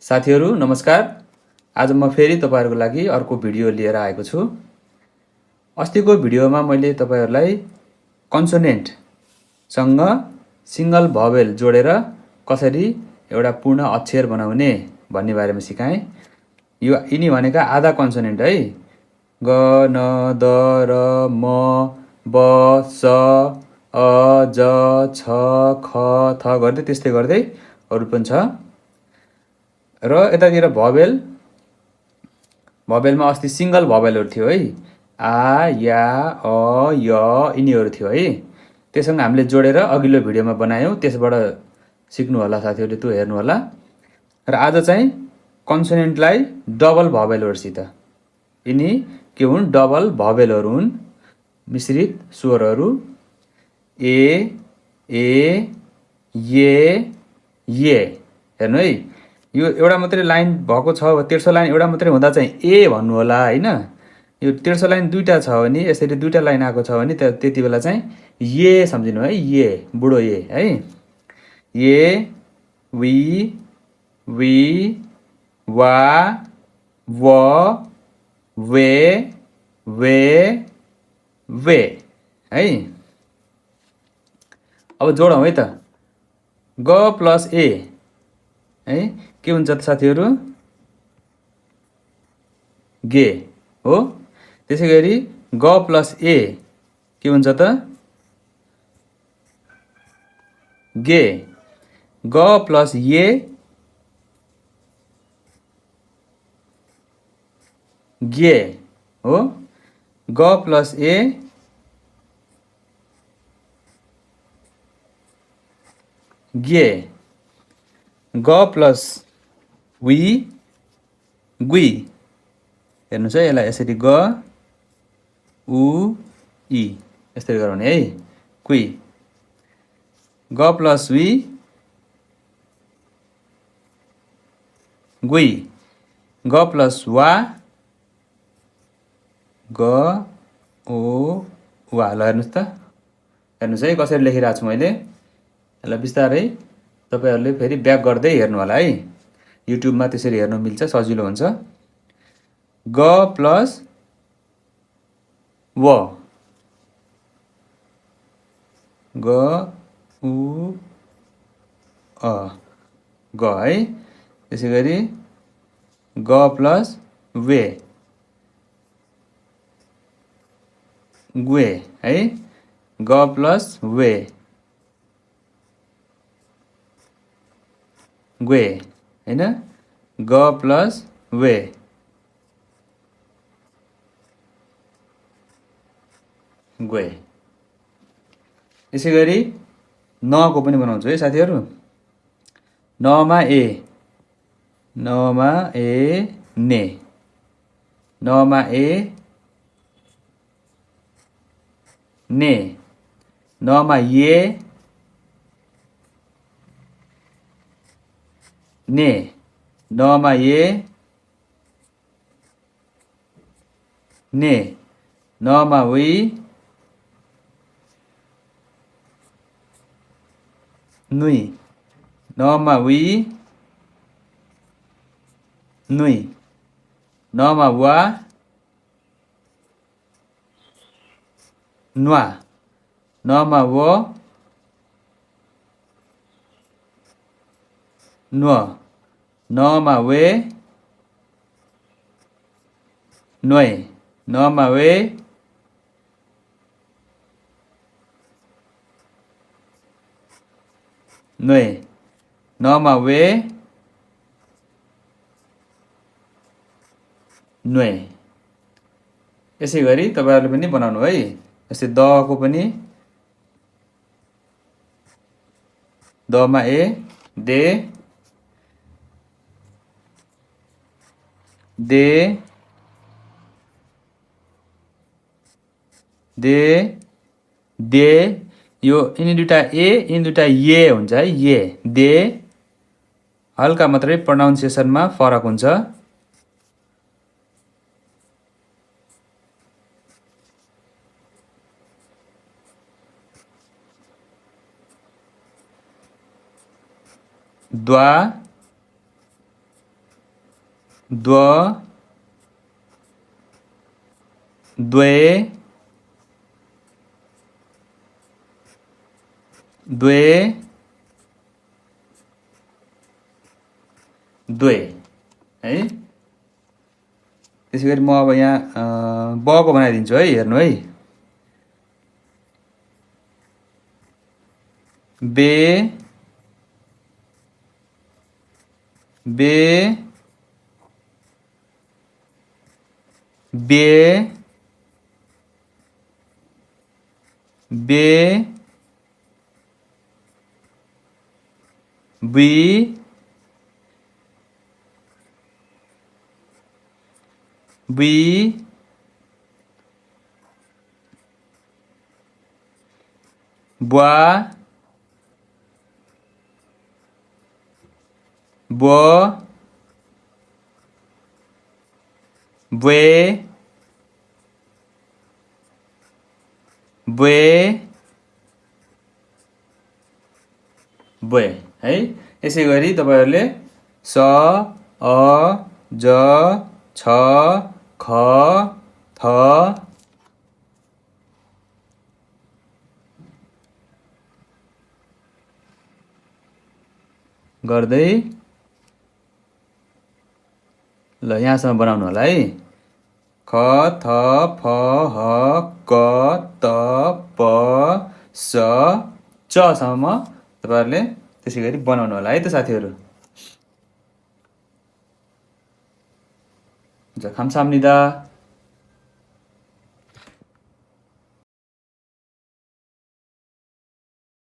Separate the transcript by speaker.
Speaker 1: साथीहरू नमस्कार। आज म फेरि तपाईहरुको लागि अर्को भिडियो लिएर आएको छु। अस्तिको भिडियोमा मैले तपाईहरुलाई कन्सोनेन्ट सँग सिंगल भवेल जोडेर कसरी एउटा पूर्ण अक्षर बनाउने भन्ने बारेमा सिकाएँ। यो यिनी भनेका आधा कन्सोनेन्ट है। ग न द र म ब स अ ज छ ख थ गर्दै त्यस्तै गर्दै अरु पनि छ। र यतातिर भवेलमा अस्ति सिंगल भवेलहरु थियो है। आ या अ य यिनीहरु थियो है। त्यससँग हामीले जोडेर अघिल्लो भिडियोमा बनायौं। त्यसबाट सिक्नु होला साथीहरुले, त्यो हेर्नु होला। र आज चाहिँ कन्सोनेन्टलाई डबल भवेलहरुसित, यिनी के हुन्, डबल भवेलहरु हुन्, मिश्रित स्वरहरु। ए ए ये ये हेर्नु है। यो एउटा मात्रै लाइन भएको छ, तेर्सो लाइन एउटा मात्रै हुँदा चाहिँ ए भन्नु होला हैन। यो तेर्सो लाइन दुईटा छ भने, यसरी दुईटा लाइन आएको छ भने त्यति बेला चाहिँ ये सम्झिनु है। ये बुढो ये है। ये वी वी वा व वे वे वे है। अब जोडौं है त। ग प्लस ए है के हुन्छ त साथीहरु? गे हो। त्यसैगरी ग प्लस ए के हुन्छ त? गे। ग प्लस ये गे हो। ग प्लस ए गे। ग प्लस वी गुई। हेर्नुस् है, यसलाई यसरी ग उ इ यसरी गराउने है। कुई। ग प्लस वी गुई। ग प्लस वा ग ओ वा। ल हेर्नुस् त, हेर्नुस् है कसरी लेखिरहेको छु मैले। यसलाई बिस्तारै तपाईहरुले फेरि ब्याक गर्दै हेर्नु होला है। युट्युबमा त्यसरी हेर्नु मिल्छ, सजिलो हुन्छ। ग प्लस व ग उ अ ग है। त्यसैगरी ग प्लस वे गुए है। ग प्लस वे गुए हैन। ग प्लस वे गुए। यसैगरी न को पनि बनाउँछु है साथीहरु। न मा ए, न मा ए ने, न मा ए ने, न मा ये ने, न मा ये ने, न मा वी नुई, न मा वी नुई, न मा वा नुआ, न मा वो नुआ, न मा वे नुए, न मा वे नुए, न मा वे नुए। यसै गरी तपाईहरुले पनि बनाउनु है। जस्तै द को पनि द मा ए दे दे दे दे। यो यिनी दुईटा ए, यिनी दुईटा ये हुन्छ है। ये दे हल्का मात्रै प्रोनाउन्सिएसनमा फरक हुन्छ। द्वा द्व द्वे द्वे द्वे है। त्यसैगरी म अब यहाँ ब को बनाइदिन्छु है, हेर्नु है। बे बे बे बे बी बी बुआ बो बुए बुए बुए है। यसै गरी तपाईहरुले स अ ज छ ख थ गर्दै ल यहाँसम्म बनाउनु होला है। ख थ फ ह क त प स च सम्म तपाईहरुले त्यसैगरी बनाउनु होला है त साथीहरु। ज खामसाम्निदा।